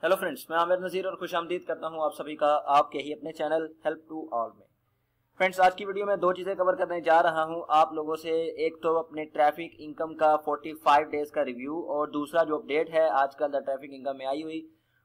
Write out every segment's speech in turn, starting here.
Hello friends, मैं आमिर नज़ीर और खुशामदीद करता हूं आप सभी का आपके ही अपने चैनल हेल्प टू ऑल में। फ्रेंड्स, आज की वीडियो में दो चीज़ें कवर करने जा रहा हूं आप लोगों से। एक तो अपने ट्रैफिक इनकम का 45 डेज का रिव्यू, और दूसरा जो अपडेट है आजकल द ट्रैफिक इनकम में आई हुई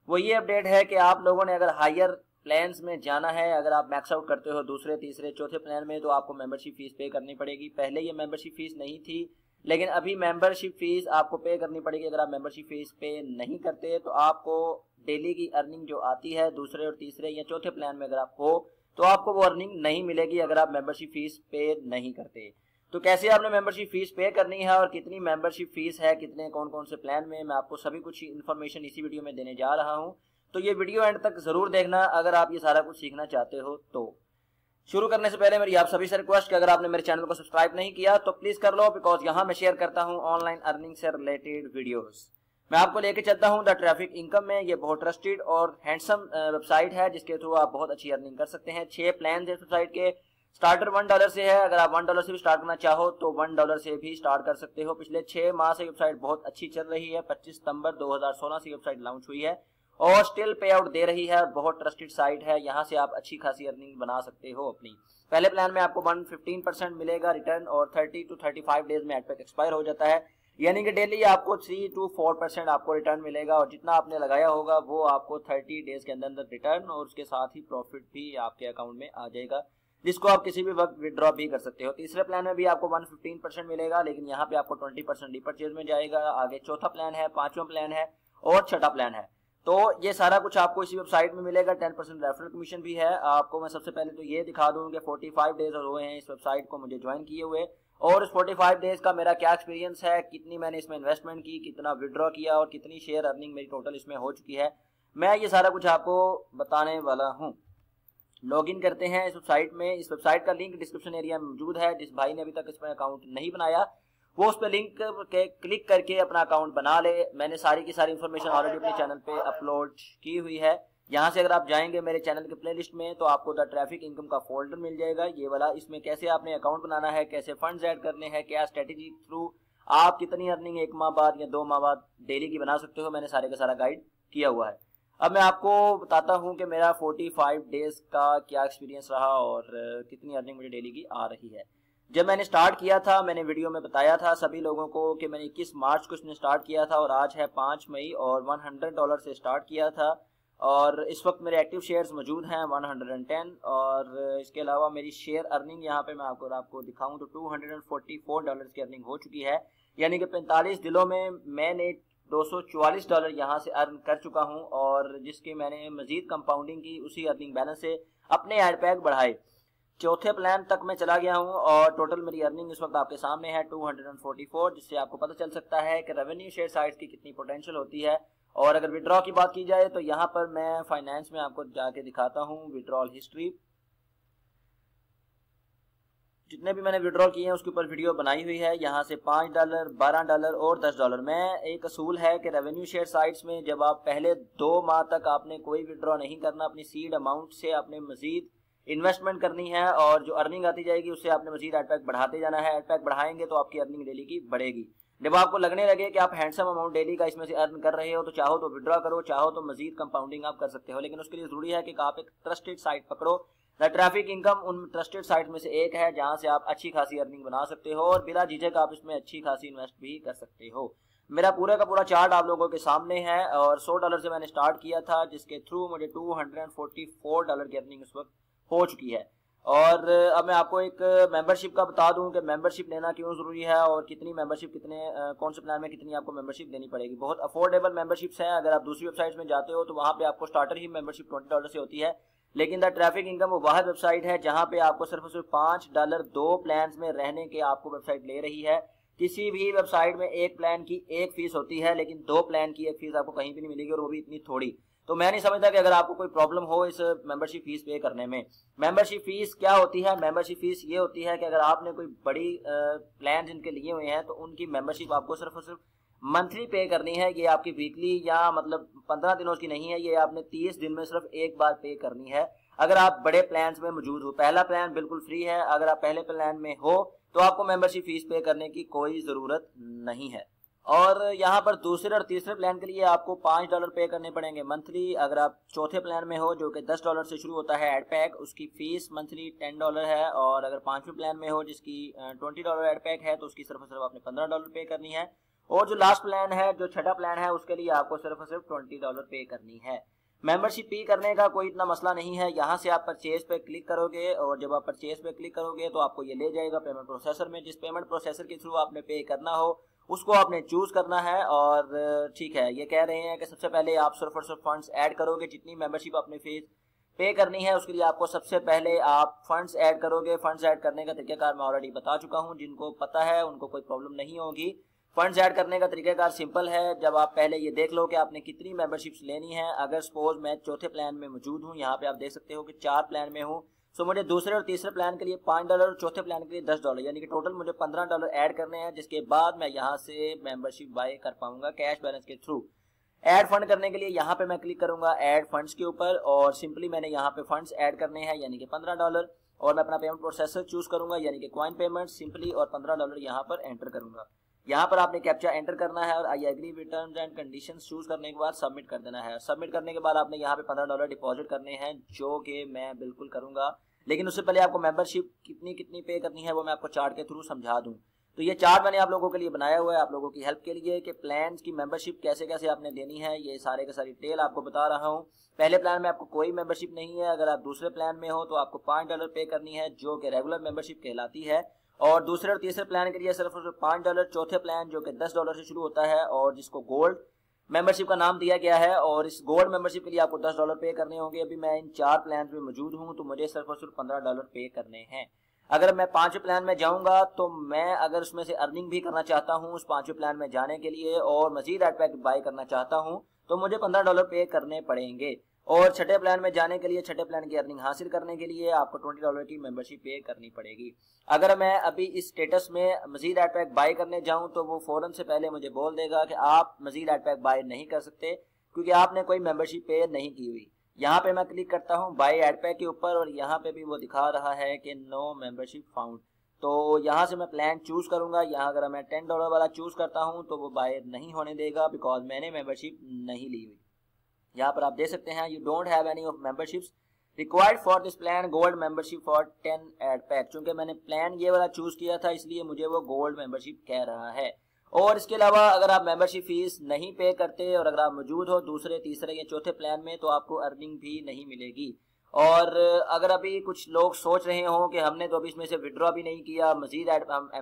वो ये अपडेट है कि आप लोगों ने अगर हायर प्लान्स में जाना है, अगर आप मैक्स आउट करते हो दूसरे तीसरे चौथे प्लान में, तो आपको मेंबरशिप फीस पे करनी पड़ेगी। पहले ये मेंबरशिप फीस नहीं थी, लेकिन अभी मेंबरशिप फीस आपको पे करनी पड़ेगी। अगर आप मेंबरशिप फीस पे नहीं करते तो आपको डेली की अर्निंग जो आती है दूसरे और तीसरे या चौथे प्लान में अगर आप हो तो आपको वो अर्निंग नहीं मिलेगी अगर आप मेंबरशिप फीस पे नहीं करते। तो कैसे आपने मेंबरशिप फीस पे करनी है और कितनी मेंबरशिप फीस है, कितने कौन कौन से प्लान में, मैं आपको सभी कुछ इन्फॉर्मेशन इसी वीडियो में देने जा रहा हूँ। तो ये वीडियो एंड तक जरूर देखना अगर आप ये सारा कुछ सीखना चाहते हो। तो शुरू करने से पहले मेरी आप सभी से रिक्वेस्ट कि अगर आपने मेरे चैनल को सब्सक्राइब नहीं किया तो प्लीज कर लो, बिकॉज यहाँ मैं शेयर करता हूँ ऑनलाइन अर्निंग से रिलेटेड वीडियोस। मैं आपको लेके चलता हूँ द ट्रैफिक इनकम में। ये बहुत ट्रस्टेड और हैंडसम वेबसाइट है जिसके थ्रू आप बहुत अच्छी अर्निंग कर सकते हैं। 6 प्लान है वेबसाइट के। स्टार्टर $1 से है। अगर आप $1 से भी स्टार्ट करना चाहो तो $1 से भी स्टार्ट कर सकते हो। पिछले 6 माह से वेबसाइट बहुत अच्छी चल रही है। 25 सितंबर 2016 से वेबसाइट लॉन्च हुई है और स्टिल पे आउट दे रही है। बहुत ट्रस्टेड साइट है, यहाँ से आप अच्छी खासी अर्निंग बना सकते हो अपनी। पहले प्लान में आपको 15% मिलेगा रिटर्न और 30 to 35 डेज में एडपैक एक्सपायर हो जाता है, यानी कि डेली आपको 3 to 4% आपको रिटर्न मिलेगा और जितना आपने लगाया होगा वो आपको 30 डेज के अंदर रिटर्न और उसके साथ ही प्रॉफिट भी आपके अकाउंट में आ जाएगा, जिसको आप किसी भी वक्त विड्रॉ भी कर सकते हो। तीसरे प्लान में भी आपको 15% मिलेगा, लेकिन यहाँ पे आपको 20% रीपरचेज में जाएगा। आगे चौथा प्लान है, पांचवा प्लान है और छठा प्लान है। तो ये सारा कुछ आपको इसी वेबसाइट में मिलेगा। 10% रेफरल कमीशन भी है। आपको मैं सबसे पहले तो ये दिखा दूं कि 45 डेज हुए हैं इस वेबसाइट को मुझे ज्वाइन किए हुए, और इस 45 डेज का मेरा क्या एक्सपीरियंस है, कितनी मैंने इसमें इन्वेस्टमेंट की, कितना विड्रॉ किया और कितनी शेयर अर्निंग मेरी टोटल इसमें हो चुकी है, मैं ये सारा कुछ आपको बताने वाला हूँ। लॉगिन करते हैं इस वेबसाइट में। इस वेबसाइट का लिंक डिस्क्रिप्शन एरिया में मौजूद है। जिस भाई ने अभी तक इसमें अकाउंट नहीं बनाया वो उस पर लिंक के क्लिक करके अपना अकाउंट बना ले। मैंने सारी की सारी इन्फॉर्मेशन ऑलरेडी अपने चैनल पे अपलोड की हुई है। यहाँ से अगर आप जाएंगे मेरे चैनल के प्लेलिस्ट में तो आपको द ट्रैफिक इनकम का फोल्डर मिल जाएगा, ये वाला। इसमें कैसे आपने अकाउंट बनाना है, कैसे फंड्स ऐड करने हैं, क्या स्ट्रेटेजी थ्रू आप कितनी अर्निंग 1 माह बाद या 2 माह बाद डेली की बना सकते हो, मैंने सारे का सारा गाइड किया हुआ है। अब मैं आपको बताता हूँ कि मेरा 45 डेज का क्या एक्सपीरियंस रहा और कितनी अर्निंग मुझे डेली की आ रही है। जब मैंने स्टार्ट किया था, मैंने वीडियो में बताया था सभी लोगों को कि मैंने 21 मार्च को इसने स्टार्ट किया था और आज है 5 मई और $100 से स्टार्ट किया था और इस वक्त मेरे एक्टिव शेयर्स मौजूद हैं 110। और इसके अलावा मेरी शेयर अर्निंग यहाँ पे मैं आपको दिखाऊं तो $244 की अर्निंग हो चुकी है, यानी कि 45 दिनों में मैंने $244 यहाँ से अर्न कर चुका हूँ और जिसकी मैंने मजीद कंपाउंडिंग की उसी अर्निंग बैलेंस से अपने एड पैक बढ़ाए। चौथे प्लान तक मैं चला गया हूं और टोटल मेरी अर्निंग इस वक्त आपके सामने है 244, जिससे आपको पता चल सकता है कि रेवेन्यू शेयर साइट्स की कितनी पोटेंशियल होती है। और अगर विड्रॉ की बात की जाए तो यहाँ पर मैं फाइनेंस में आपको जाके दिखाता हूँ विड्रॉल हिस्ट्री। जितने भी मैंने विड्रॉल किए हैं उसके ऊपर वीडियो बनाई हुई है। यहाँ से $5, $12 और $10। मैं एक असूल है कि रेवेन्यू शेयर साइट्स में जब आप पहले 2 माह तक आपने कोई विड्रॉ नहीं करना, अपनी सीड अमाउंट से आपने मजीद इन्वेस्टमेंट करनी है और जो अर्निंग आती जाएगी उससे आपने मजीद एडपैक बढ़ाते जाना है। एडपैक बढ़ाएंगे तो आपकी अर्निंग डेली की बढ़ेगी। जब आपको लगने लगे कि आप हैंडसम अमाउंट डेली का इसमें से अर्न कर रहे हो तो चाहो तो विड्रॉ करो, चाहो तो मजीद कंपाउंडिंग आप कर सकते हो, लेकिन उसके लिए जरूरी है कि आप एक ट्रस्टेड साइट पकड़ो। द ट्रैफिक इनकम उन ट्रस्टेड साइट में से एक है जहां से आप अच्छी खासी अर्निंग बना सकते हो और बिना झिझक आप इसमें अच्छी खासी इन्वेस्ट भी कर सकते हो। मेरा पूरा का पूरा चार्ट आप लोगों के सामने है और $100 से मैंने स्टार्ट किया था, जिसके थ्रू मुझे $244 की अर्निंग इस वक्त हो चुकी है। और अब मैं आपको एक मेंबरशिप का बता दूं कि मेंबरशिप लेना क्यों जरूरी है और कितनी मेंबरशिप, कौन से प्लान में कितनी आपको मेंबरशिप देनी पड़ेगी। बहुत अफोर्डेबल मेंबरशिप्स हैं। अगर आप दूसरी वेबसाइट्स में जाते हो तो वहां पे आपको स्टार्टर ही मेंबरशिप $20 से होती है, लेकिन द ट्रैफिक इनकम वो वाहिद वेबसाइट है जहां पे आपको सिर्फ और सिर्फ $5 2 प्लान में रहने के आपको वेबसाइट ले रही है। किसी भी वेबसाइट में एक प्लान की एक फीस होती है, लेकिन 2 प्लान की एक फीस आपको कहीं भी नहीं मिलेगी और वो भी इतनी थोड़ी। तो मैं नहीं समझता कि अगर आपको कोई प्रॉब्लम हो इस मेंबरशिप फीस पे करने में। मेंबरशिप फीस क्या होती है? मेंबरशिप फीस ये होती है कि अगर आपने कोई बड़ी प्लान जिनके लिए हुए हैं तो उनकी मेंबरशिप आपको सिर्फ और सिर्फ मंथली पे करनी है। ये आपकी वीकली या मतलब 15 दिनों की नहीं है, ये आपने 30 दिन में सिर्फ एक बार पे करनी है अगर आप बड़े प्लान में मौजूद हो। पहला प्लान बिल्कुल फ्री है। अगर आप पहले प्लान में हो तो आपको मेंबरशिप फीस पे करने की कोई जरूरत नहीं है। और यहाँ पर दूसरे और तीसरे प्लान के लिए आपको $5 पे करने पड़ेंगे मंथली। अगर आप चौथे प्लान में हो जो कि $10 से शुरू होता है एड पैक, उसकी फीस मंथली $10 है। और अगर पांचवें प्लान में हो जिसकी $20 एड पैक है तो उसकी सिर्फ और सिर्फ आपने $15 पे करनी है। और जो लास्ट प्लान है, जो छठा प्लान है, उसके लिए आपको सिर्फ और सिर्फ $20 पे करनी है। मेंबरशिप पे करने का कोई इतना मसला नहीं है। यहाँ से आप परचेज पे क्लिक करोगे और जब आप परचेज पे क्लिक करोगे तो आपको ये ले जाएगा पेमेंट प्रोसेसर में। जिस पेमेंट प्रोसेसर के थ्रू आपने पे करना हो उसको आपने चूज करना है। और ठीक है, ये कह रहे हैं कि सबसे पहले आप सिर्फ और सिर्फ फंड्स ऐड करोगे। जितनी मेंबरशिप आपने फीस पे करनी है उसके लिए आपको सबसे पहले आप फंड्स ऐड करोगे। फंड्स ऐड करने का तरीकाकार मैं ऑलरेडी बता चुका हूँ, जिनको पता है उनको कोई प्रॉब्लम नहीं होगी। फंड्स ऐड करने का तरीकाकार सिंपल है। जब आप पहले ये देख लो कि आपने कितनी मेंबरशिप्स लेनी है। अगर सपोज मैं चौथे प्लान में मौजूद हूँ, यहाँ पे आप देख सकते हो कि 4 प्लान में हूँ, सो मुझे दूसरे और तीसरे प्लान के लिए $5 और चौथे प्लान के लिए $10, यानी कि टोटल मुझे $15 ऐड करने हैं। जिसके बाद मैं यहाँ से मेंबरशिप बाय कर पाऊंगा कैश बैलेंस के थ्रू। ऐड फंड करने के लिए यहाँ पे मैं क्लिक करूंगा ऐड फंड्स के ऊपर और सिंपली मैंने यहाँ पे फंड्स ऐड करने हैं यानी कि $15 और मैं अपना पेमेंट प्रोसेसर चूज करूंगा यानी कि कॉइन पेमेंट सिंपली और $15 यहाँ पर एंटर करूंगा। यहाँ पर आपने कैप्चा एंटर करना है और I agree with terms and conditions choose करने के बाद सबमिट कर देना है। सबमिट करने के बाद आपने यहाँ पे $15 डिपॉजिट करने हैं, जो कि मैं बिल्कुल करूंगा। लेकिन उससे पहले आपको मेंबरशिप कितनी कितनी पे करनी है वो मैं आपको चार्ट के थ्रू समझा दूं। तो ये चार्ट मैंने आप लोगों के लिए बनाया हुआ है, आप लोगों की हेल्प के लिए, कि प्लान की मेंबरशिप कैसे कैसे आपने देनी है। ये सारे के सारी डिटेल आपको बता रहा हूँ। पहले प्लान में आपको कोई मेंबरशिप नहीं है। अगर आप दूसरे प्लान में हो तो आपको $5 पे करनी है, जो कि रेगुलर मेंबरशिप कहलाती है। और दूसरे और तीसरे प्लान के लिए सिर्फ $5। चौथे प्लान जो कि $10 से शुरू होता है और जिसको गोल्ड मेंबरशिप का नाम दिया गया है, और इस गोल्ड मेंबरशिप के लिए आपको $10 पे करने होंगे। अभी मैं इन 4 प्लान में मौजूद हूं तो मुझे सिर्फ और सिर्फ $15 पे करने हैं। अगर मैं 5वें प्लान में जाऊंगा तो मैं अगर उसमें से अर्निंग भी करना चाहता हूं उस 5वें प्लान में जाने के लिए और मजीद एड पैक बाय करना चाहता हूं तो मुझे $15 पे करने पड़ेंगे। और छठे प्लान में जाने के लिए, छठे प्लान की अर्निंग हासिल करने के लिए आपको $20 की मेंबरशिप पे करनी पड़ेगी। अगर मैं अभी इस स्टेटस में मजीद एड पैक बाय करने जाऊं तो वो फौरन से पहले मुझे बोल देगा कि आप मजीद एड पैक बाय नहीं कर सकते क्योंकि आपने कोई मेंबरशिप पे नहीं की हुई। यहाँ पे मैं क्लिक करता हूँ बाय एड पैक के ऊपर और यहाँ पे भी वो दिखा रहा है कि नो मेंबरशिप फाउंड। तो यहाँ से मैं प्लान चूज करूंगा। यहाँ अगर मैं $10 वाला चूज करता हूँ तो वो बाय नहीं होने देगा बिकॉज मैंने मेंबरशिप नहीं ली हुई। यहाँ पर आप देख सकते हैं you don't have any of memberships required for this plan gold membership for 10 ad pack. चूंकि मैंने प्लान ये वाला चूज किया था इसलिए मुझे वो गोल्ड मेंबरशिप कह रहा है। और इसके अलावा अगर आप मेंबरशिप फीस नहीं पे करते और अगर आप मौजूद हो दूसरे, तीसरे या चौथे प्लान में तो आपको अर्निंग भी नहीं मिलेगी। और अगर अभी कुछ लोग सोच रहे हो कि हमने तो अभी इसमें से विड्रॉ भी नहीं किया, मजीद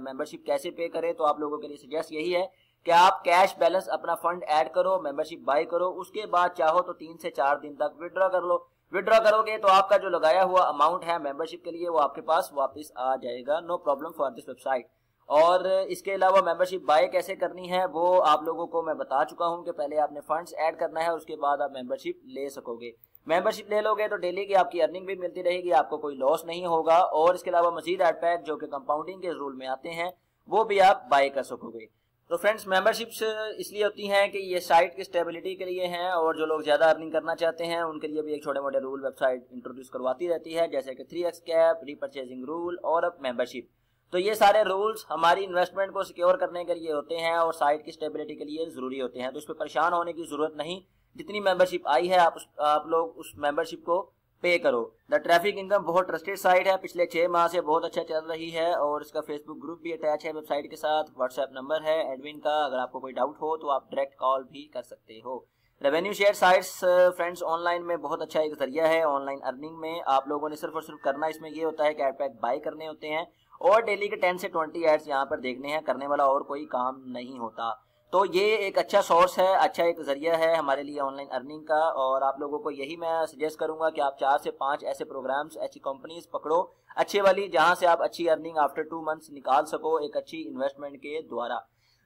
मेंबरशिप कैसे पे करें, तो आप लोगों के लिए सजेस्ट यही है कि आप कैश बैलेंस अपना फंड ऐड करो, मेंबरशिप बाय करो, उसके बाद चाहो तो 3 से 4 दिन तक विड्रॉ कर लो। विड्रॉ करोगे तो आपका जो लगाया हुआ अमाउंट है मेंबरशिप के लिए वो आपके पास वापस आ जाएगा। No problem for this website. और इसके अलावा मेंबरशिप बाय कैसे करनी है वो आप लोगों को मैं बता चुका हूं कि पहले आपने फंड्स ऐड करना है, उसके बाद आप मेंबरशिप ले सकोगे। मेंबरशिप ले लोगे तो डेली की आपकी अर्निंग भी मिलती रहेगी, आपको कोई लॉस नहीं होगा। और इसके अलावा मजीद एड पैक जो कि कंपाउंडिंग के रूल में आते हैं वो भी आप बाय कर सकोगे। तो फ्रेंड्स, मेंबरशिप्स इसलिए होती हैं कि ये साइट की स्टेबिलिटी के लिए हैं और जो लोग ज़्यादा अर्निंग करना चाहते हैं उनके लिए भी एक छोटे मोटे रूल वेबसाइट इंट्रोड्यूस करवाती रहती है, जैसे कि 3x कैप, रीपरचेजिंग रूल और अब मेंबरशिप। तो ये सारे रूल्स हमारी इन्वेस्टमेंट को सिक्योर करने के लिए होते हैं और साइट की स्टेबिलिटी के लिए ज़रूरी होते हैं। तो इस पर परेशान होने की ज़रूरत नहीं। जितनी मेंबरशिप आई है आप लोग उस मेंबरशिप को पे करो। द ट्रैफिक इनकम बहुत ट्रस्टेड साइट है, पिछले 6 माह से बहुत अच्छा चल रही है और इसका फेसबुक ग्रुप भी अटैच है वेबसाइट के साथ। व्हाट्सएप नंबर है एडमिन का, अगर आपको कोई डाउट हो तो आप डायरेक्ट कॉल भी कर सकते हो। Revenue share sites friends online में बहुत अच्छा एक जरिया है ऑनलाइन अर्निंग में। आप लोगों ने सिर्फ और सिर्फ करना इसमें ये होता है कि एड पैक बाय करने होते हैं और डेली के 10 से 20 एड्स यहाँ पर देखने हैं, करने वाला और कोई काम नहीं होता। तो ये एक अच्छा सोर्स है, अच्छा एक जरिया है हमारे लिए ऑनलाइन अर्निंग का। और आप लोगों को यही मैं सजेस्ट करूंगा कि आप 4 से 5 ऐसे प्रोग्राम्स, अच्छी कंपनीज पकड़ो अच्छे वाली, जहां से आप अच्छी अर्निंग आफ्टर 2 मंथ्स निकाल सको एक अच्छी इन्वेस्टमेंट के द्वारा।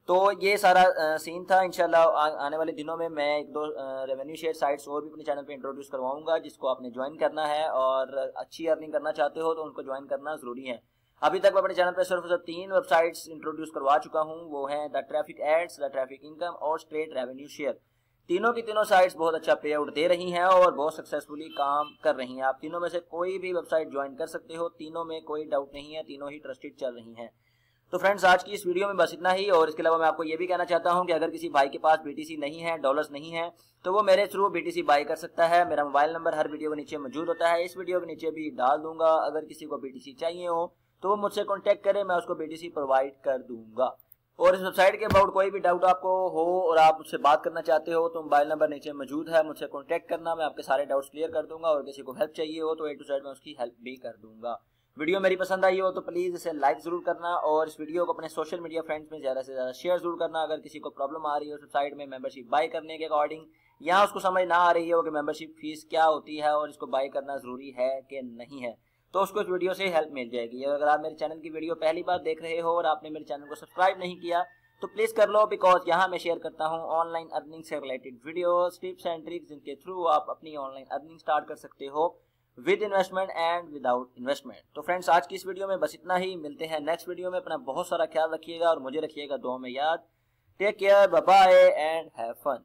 तो ये सारा सीन था। इंशाल्लाह आने वाले दिनों में मैं 1-2 रेवेन्यू शेयर साइट्स और भी अपने चैनल पे इंट्रोड्यूस करवाऊंगा जिसको आपने ज्वाइन करना है और अच्छी अर्निंग करना चाहते हो तो उनको ज्वाइन करना जरूरी है। अभी तक मैं अपने चैनल पर सिर्फ 3 वेबसाइट्स इंट्रोड्यूस करवा चुका हूं, वो हैं the traffic ads, the traffic income और स्ट्रेट रेवेन्यू शेयर। तीनों की तीनों साइट्स बहुत अच्छा पे आउट दे रही हैं और बहुत सक्सेसफुली काम कर रही हैं। आप तीनों में से कोई भी वेबसाइट ज्वाइन कर सकते हो, तीनों में कोई डाउट नहीं है, तीनों ही ट्रस्टेड चल रही हैं। तो फ्रेंड्स आज की इस वीडियो में बस इतना ही, और इसके अलावा मैं आपको ये भी कहना चाहता हूं कि अगर किसी भाई के पास BTC नहीं है, डॉलर्स नहीं है, तो वो मेरे थ्रू BTC बाय कर सकता है। मेरा मोबाइल नंबर हर वीडियो के नीचे मौजूद होता है, इस वीडियो के नीचे भी डाल दूंगा। अगर किसी को BTC चाहिए हो तो वो मुझसे कॉन्टेक्ट करे, मैं उसको BTC प्रोवाइड कर दूंगा। और इस वेबसाइट के अबाउट कोई भी डाउट आपको हो और आप मुझसे बात करना चाहते हो तो मोबाइल नंबर नीचे मौजूद है, मुझसे कॉन्टैक्ट करना, मैं आपके सारे डाउट्स क्लियर कर दूंगा। और किसी को हेल्प चाहिए हो तो A to Z मैं उसकी हेल्प भी कर दूंगा। वीडियो मेरी पसंद आई हो तो प्लीज़ इसे लाइक ज़रूर करना और इस वीडियो को अपने सोशल मीडिया फ्रेंड्स में ज़्यादा से ज़्यादा शेयर ज़रूर करना। अगर किसी को प्रॉब्लम आ रही हो वेबसाइट में मेंबरशिप बाय करने के अकॉर्डिंग, या उसको समझ ना आ रही हो कि मेंबरशिप फीस क्या होती है और इसको बाय करना ज़रूरी है कि नहीं है, तो उसको इस वीडियो से हेल्प मिल जाएगी। अगर आप मेरे चैनल की वीडियो पहली बार देख रहे हो और आपने मेरे चैनल को सब्सक्राइब नहीं किया तो प्लीज़ कर लो, बिकॉज यहाँ मैं शेयर करता हूँ ऑनलाइन अर्निंग से related videos, tips and tricks जिनके थ्रू आप अपनी ऑनलाइन अर्निंग स्टार्ट कर सकते हो with investment and without investment. तो फ्रेंड्स आज की इस वीडियो में बस इतना ही, मिलते हैं नेक्स्ट वीडियो में। अपना बहुत सारा ख्याल रखिएगा और मुझे रखिएगा दुआ में याद। Take care, bye bye and have fun.